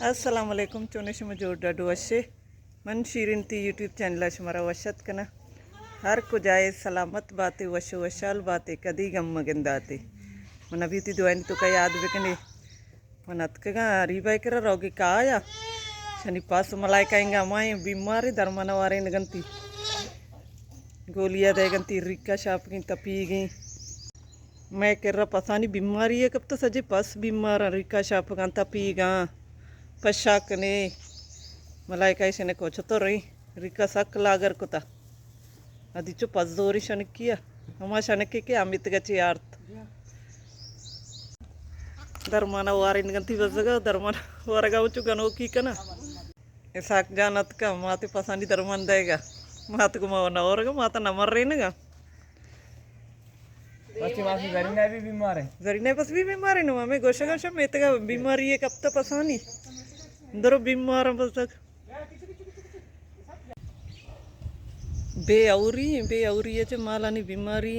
अस्सलामुअलैकुम चोनेश मजोर डाडू वशे मन शीरिन ती यूट्यूब चैनल हमारा वशत कना हर को जाए सलामत बातें वशो वशाल बातें कदी गम मगंदाते मन अभी ती दुआनी तो का याद बेकने मन अतकगा रीबाई करा रोगी काया शनि पास मलाई काएंगा माए बीमारी दरमना वारे नगंती गोलियां देगंती रिक्का शाप की तपी गई मैं कर रहा पसानी बीमारी है कब तो सजे पस बीमार रिक्का शाप का तपी गा पशाकने मलाई कैसे ने कोच तो रही रिका सक लागर कोता अदी चो पजदोरी शनकिया हमा शनके के अमित गचे आर्थ दरमाना वारिन गंती बजगा दरमाना वारगा उचु गनो की कना ऐसाक जानत का माते पसानी दरमान देगा मात को मावना औरगा माता नमर रेनगा बच्चे मासी जरीना भी बीमार है जरीना बस भी बीमार है ना हमें गोशा गोशा में तक बीमारी है कब तक पसानी अंदर बीमार बस तक बे औरी है जो मालानी बीमारी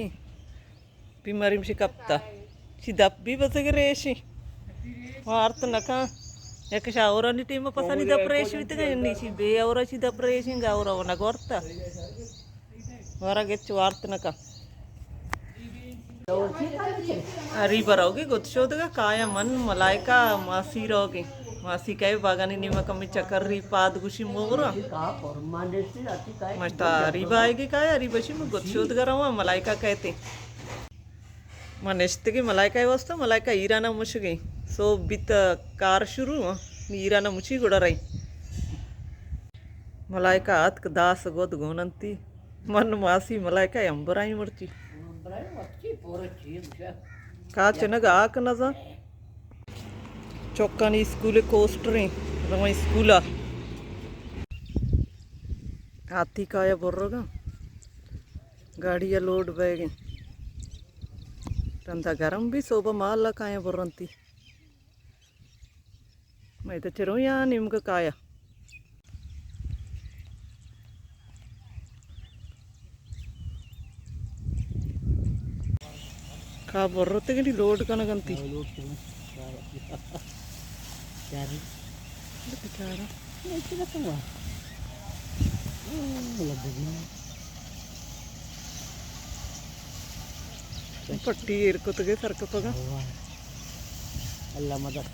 में कपता सीधा भी बस रेशी वार्त नका एक शावरानी टीम पसानी दप्रेश वित गनी सी बे औरा सी दप्रेश गावरा वना गोरता वारा गेच वार्त नका अरी बरोगे गुत्शोदगा काया मन मलाइका मासी रोगे मासी काय बागानी निमा कमी चक्कर री पाद गुशी मोगरा मस्ता रीबा आएगी काय अरी बशी में गुत्शोदगा रहा मलाइका कहते मनेश्ते की मलाइका वस्ता मलाइका ईराना मुश गई सो बित कार शुरू ईराना मुची गुड़ा रही मलाइका हाथ दास गोद गोनंती मन मासी मलाइका अंबराई मर्ची का चनग आक नजा चौकानी स्कूले कोस्टरें रवा स्कूला हाथी काया बोर्रोगा गाड़िया लोड बैगे रंधा गरम भी सोबा माला काया बोर्रंती मैं तो चरो यहाँ निम्का काया का बोर्रते कि लोड का नगंती पट्टी इरको तो सरक पगा अल्लाह मदद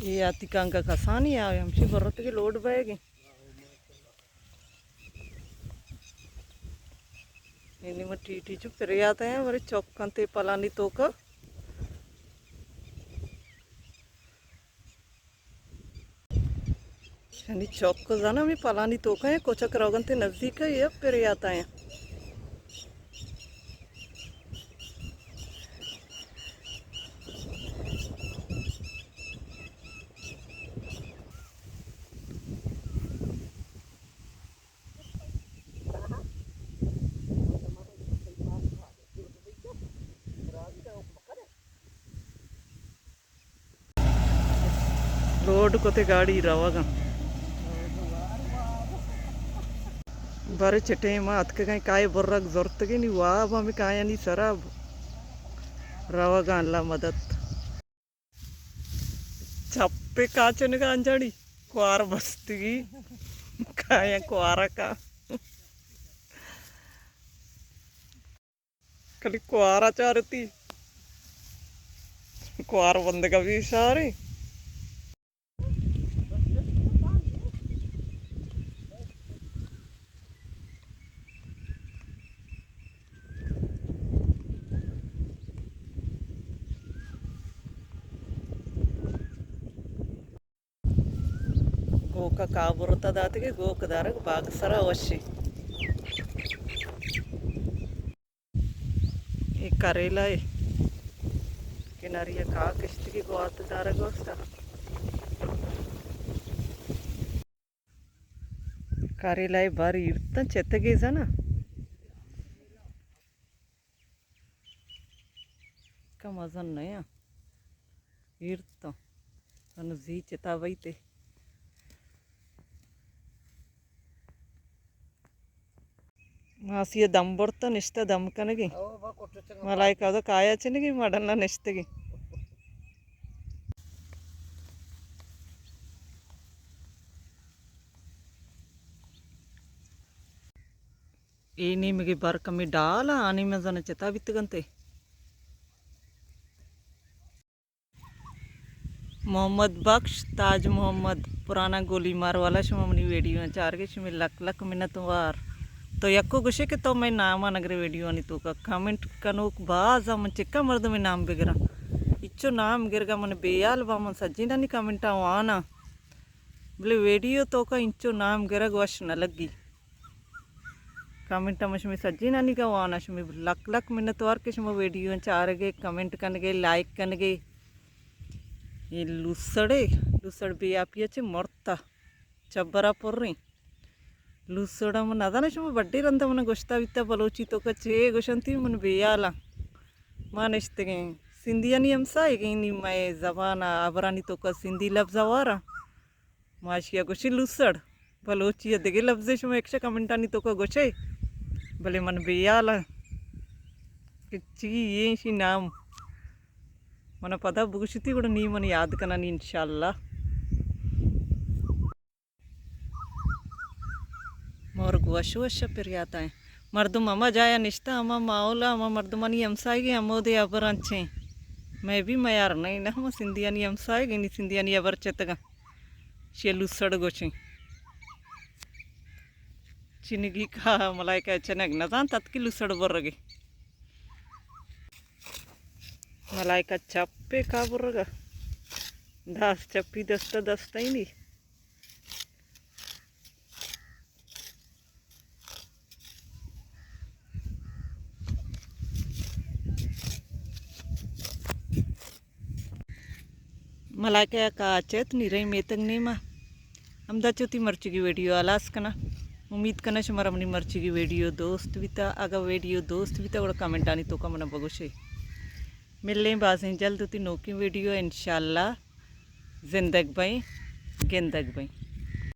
ये आती कांगा कसानी आवे हमसे बोर्रते के लोड बैगे इन्हीं में टीटी चुप फिर आते हैं मेरे चौकंते पलानी तो का शनि चौक को जाना मैं पलानी तो का है कोचक रोगंते नजदीक है ये फिर आता है रोड को ते गाड़ी रवागा बरे चिटे मात के काही काय बर्रक जोरत की नाही वाब आम्ही काय आणि सराब रवा गाणला मदत छप्पे काचन का अंजाडी क्वार बसती काय क्वारा का कली क्वारा चारती क्वार बंद का भी सारे गोका का बरता दाते गोक दारक बाग सरा अवश्य एक करेला है किनारिया का किश्त की गोत दारक वस्ता करेला है बारी इतना ಚೆತ್ತಗೇಜನ का मजा नहीं है इर्ता अनु जी चेतावैते मासिया दम ಬರ್ತಾ ನಿಷ್ಟ ದಮ್ ಕನಗೆ ಮಲಾಯಿಕ ಅದು ಕಾಯಾಚನಿಗೆ ಮಾಡಲ್ಲ ನೆಷ್ಟಗೆ ಈ ನಿಮಗೆ ಬರ್ ಕಮ್ಮಿ ಡಾಲ ಆನಿ ಮಜನ ಚೇತಾ ಬಿತ್ತಗಂತೆ मोहम्मद बख्श ताज मोहम्मद पुराना गोली मार वाला शुमनी वीडियो चार के शुमी लक लक मिनत वार तो यक्को गुशे के तो मैं नाम नगरे वीडियो अनि तो का कमेंट कनोक बाजा मन चिक्का मर्द में नाम बेगरा इच्चो नाम गिरगा मन बेयाल बा मन सज्जिना नि कमेंट आना बोले वीडियो तो का इंचो नाम गिरग वश न लगी कमेंट मशमी सज्जिना नि का वाना शुमी लक लक मिनत वार के शुम वीडियो चार के कमेंट कनगे लाइक कनगे ये लुसड़ बेयापियाचे मरता चब्बरा पोर्री लुसड़ा मन अदाना शुम बड्डे रंदा मन गोश्ता वित्ता बलोची तो का चे गोशंती मन बेयाला मानिश्ते गए सिंधिया नी हमसा है नी मैं जबाना अबरानी तो का सिंधी लफ्ज़ आवारा माशिया गोशी लुसड़ बलोची देगे लफ्ज़े शुम एकशा कमेंटानी तो का गोशे भले मन बेयाला कि ची ये शी नाम मन पदा बुगशिती కూడా నీ మన याद కనని इंशाल्लाह मोर गुआशु अच्छा फिर आता है मर्दुम अम्मा जाया निश्ता अम्मा माओला अम्मा मर्दुमानी हमसाएगी अम्मोदे अबर अच्छे मैं भी मयार नहीं ना हम सिंधियानी हमसाएगी नहीं सिंधियानी अबर चेतगा शेलू सड़ गोचे चिनगी का मलाई का चनग न जान तत्की लुसड़ बरगे मलाई का चप्पे का बरगा दास चप्पी दस्ता दस्ता ही नहीं मलाई का चेत नहीं रही मेतंग नहीं माँ हम दाचोती मर्ची की वीडियो आलास कना उम्मीद करना शुमारा मनी मर्ची की वीडियो दोस्त भी था अगर वीडियो दोस्त भी था और कमेंट आनी तो का मना बगुशे मिलने बाज़ें जल्द होती नोकी वीडियो इंशाल्लाह जिंदगी भाई गेंदग भाई